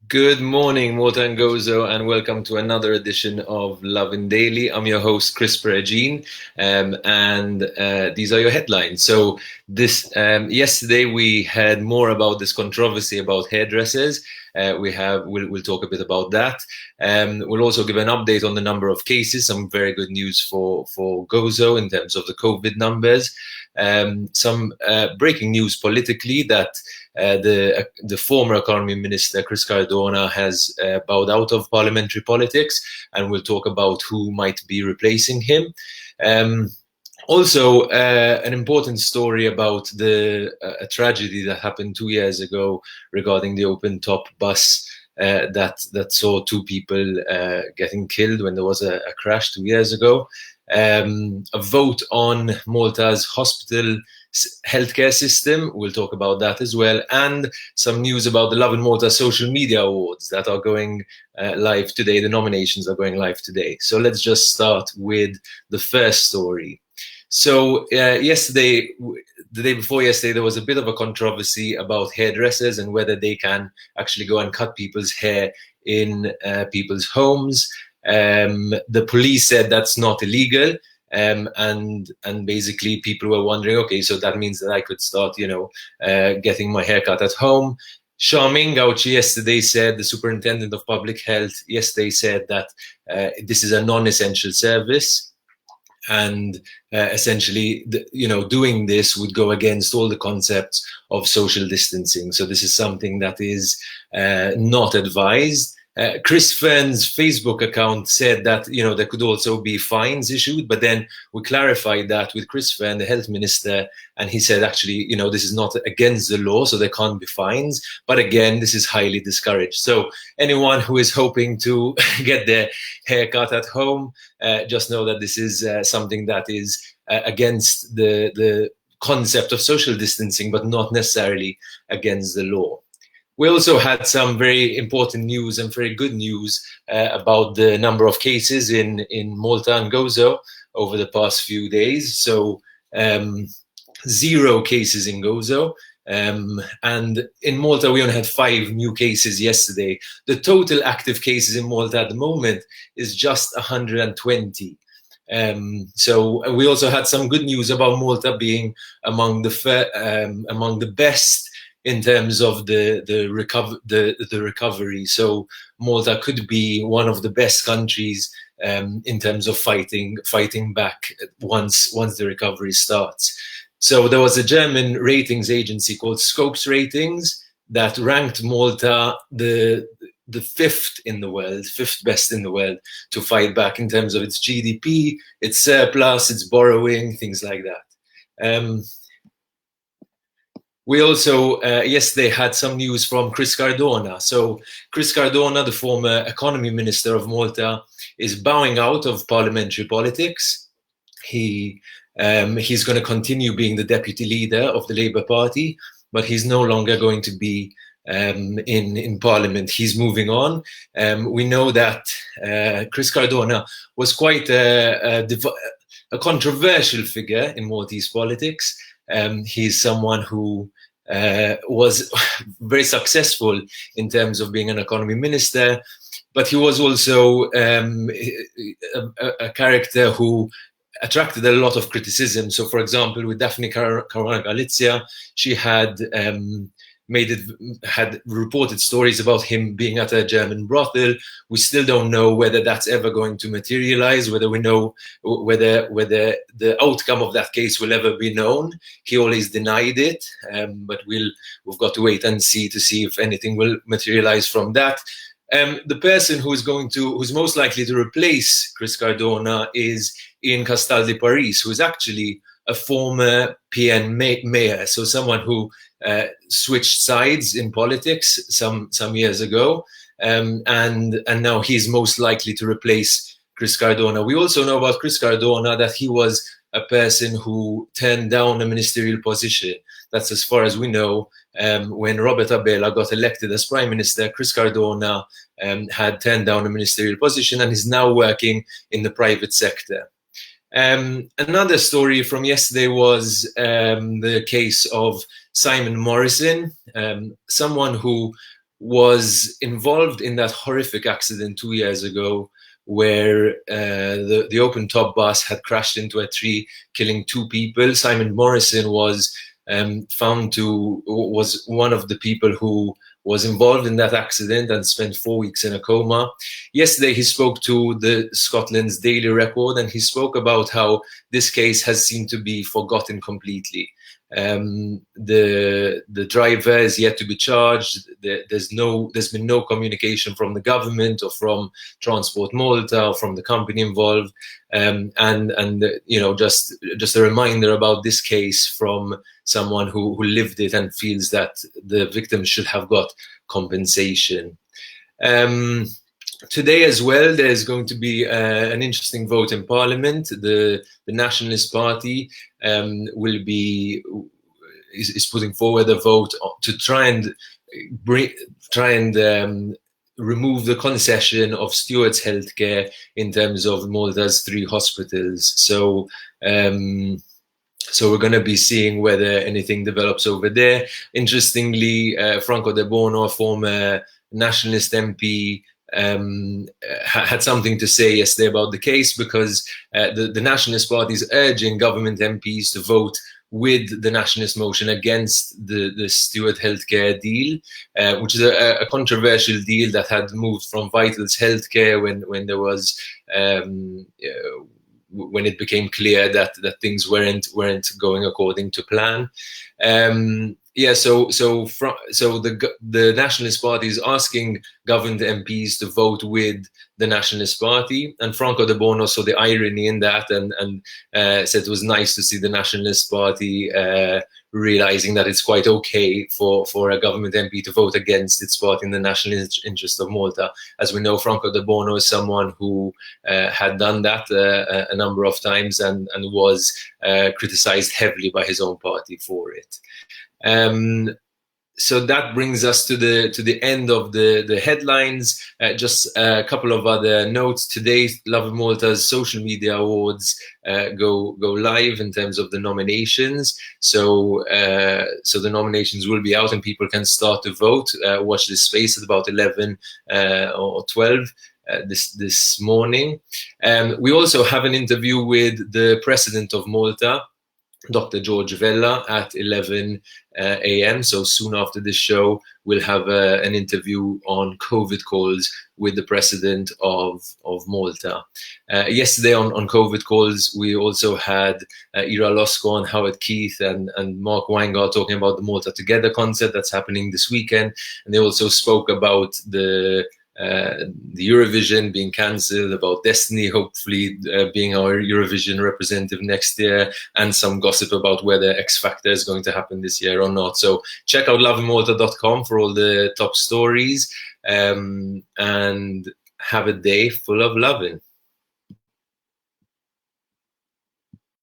Good morning, Malta and Gozo, and welcome to another edition of Lovin Daily. I'm your host, Chris Peregin, and these are your headlines. So, yesterday we had more about this controversy about hairdressers. We'll talk a bit about that. We'll also give an update on the number of cases. Some very good news for Gozo in terms of the COVID numbers. Some breaking news politically that the former Economy Minister Chris Cardona has bowed out of parliamentary politics, and we'll talk about who might be replacing him. Also, an important story about a tragedy that happened 2 years ago regarding the open-top bus that saw two people getting killed when there was a crash 2 years ago. A vote on Malta's hospital healthcare system. We'll talk about that as well, and some news about the Lovin Malta social media awards that are going live today. The nominations are going live today. So let's just start with the first story. So yesterday, the day before yesterday, there was a bit of a controversy about hairdressers and whether they can actually go and cut people's hair in people's homes. The police said that's not illegal. And basically people were wondering, okay, so that means that I could start, getting my haircut at home. Charmaine Gauci yesterday said, the Superintendent of Public Health yesterday said that this is a non-essential service. And essentially, doing this would go against all the concepts of social distancing. So this is something that is not advised. Chris Fern's Facebook account said that there could also be fines issued, but then we clarified that with Chris Fern, the health minister, and he said actually this is not against the law, so there can't be fines. But again, this is highly discouraged. So anyone who is hoping to get their haircut at home, just know that this is something that is against the concept of social distancing, but not necessarily against the law. We also had some very important news and very good news about the number of cases in Malta and Gozo over the past few days. So 0 cases in Gozo. And in Malta, we only had 5 new cases yesterday. The total active cases in Malta at the moment is just 120. So we also had some good news about Malta being among the best in terms of the recovery. So Malta could be one of the best countries in terms of fighting back once the recovery starts. So there was a German ratings agency called Scopes Ratings that ranked Malta the 5th in the world, 5th best in the world to fight back in terms of its GDP, its surplus, its borrowing, things like that. We also yesterday had some news from Chris Cardona. So Chris Cardona, the former Economy Minister of Malta, is bowing out of parliamentary politics. He's going to continue being the deputy leader of the Labour Party, but he's no longer going to be in Parliament. He's moving on. We know that Chris Cardona was quite a controversial figure in Maltese politics. He's someone who was very successful in terms of being an economy minister, but he was also a character who attracted a lot of criticism. So, for example, with Daphne Caruana Galizia, she had reported stories about him being at a German brothel. We still don't know whether that's ever going to materialize, whether we know whether the outcome of that case will ever be known. He always denied it, but we've got to wait and see if anything will materialize from that. The person who's most likely to replace Chris Cardona is Ian Castaldi-Paris, who is actually a former PN mayor, so someone who switched sides in politics some years ago, and now he's most likely to replace Chris Cardona. We also know about Chris Cardona that he was a person who turned down a ministerial position. that's as far as we know. When Robert Abela got elected as Prime Minister, Chris Cardona had turned down a ministerial position and is now working in the private sector. Another story from yesterday was the case of Simon Morrison, someone who was involved in that horrific accident 2 years ago, where the open-top bus had crashed into a tree, killing 2 people. Simon Morrison was was one of the people who was involved in that accident and spent 4 weeks in a coma. Yesterday, he spoke to the Scotland's Daily Record, and he spoke about how this case has seemed to be forgotten completely. The driver is yet to be charged. There's been no communication from the government or from Transport Malta or from the company involved. And just a reminder about this case from someone who lived it and feels that the victims should have got compensation. Today as well, there's going to be an interesting vote in Parliament. The Nationalist Party is putting forward a vote to try and remove the concession of Stewart's healthcare in terms of Malta's 3 hospitals. So we're going to be seeing whether anything develops over there. Interestingly, Franco De Bono, a former Nationalist MP, had something to say yesterday about the case, because the Nationalist Party is urging government MPs to vote with the nationalist motion against the Stewart healthcare deal, which is a controversial deal that had moved from Vitals Healthcare when there was when it became clear that things weren't going according to plan. The Nationalist Party is asking government MPs to vote with the Nationalist Party, and Franco De Bono saw the irony in that and said it was nice to see the Nationalist Party realizing that it's quite okay for a government MP to vote against its party in the national interest of Malta. As we know, Franco De Bono is someone who had done that a number of times and was criticized heavily by his own party for it. So that brings us to the end of the headlines. Just a couple of other notes. Today, Lovin Malta's social media awards go live in terms of the nominations. So the nominations will be out and people can start to vote. Watch this space at about 11 or 12 this morning. We also have an interview with the President of Malta, Dr. George Vella, at 11 a.m. So soon after this show, we'll have an interview on COVID calls with the President of Malta. Yesterday on COVID calls, we also had Ira Losco and Howard Keith and Mark Weingart talking about the Malta Together concert that's happening this weekend. And they also spoke about the Eurovision being cancelled, about Destiny hopefully being our Eurovision representative next year, and some gossip about whether X Factor is going to happen this year or not. So check out lovinmalta.com for all the top stories, and have a day full of loving.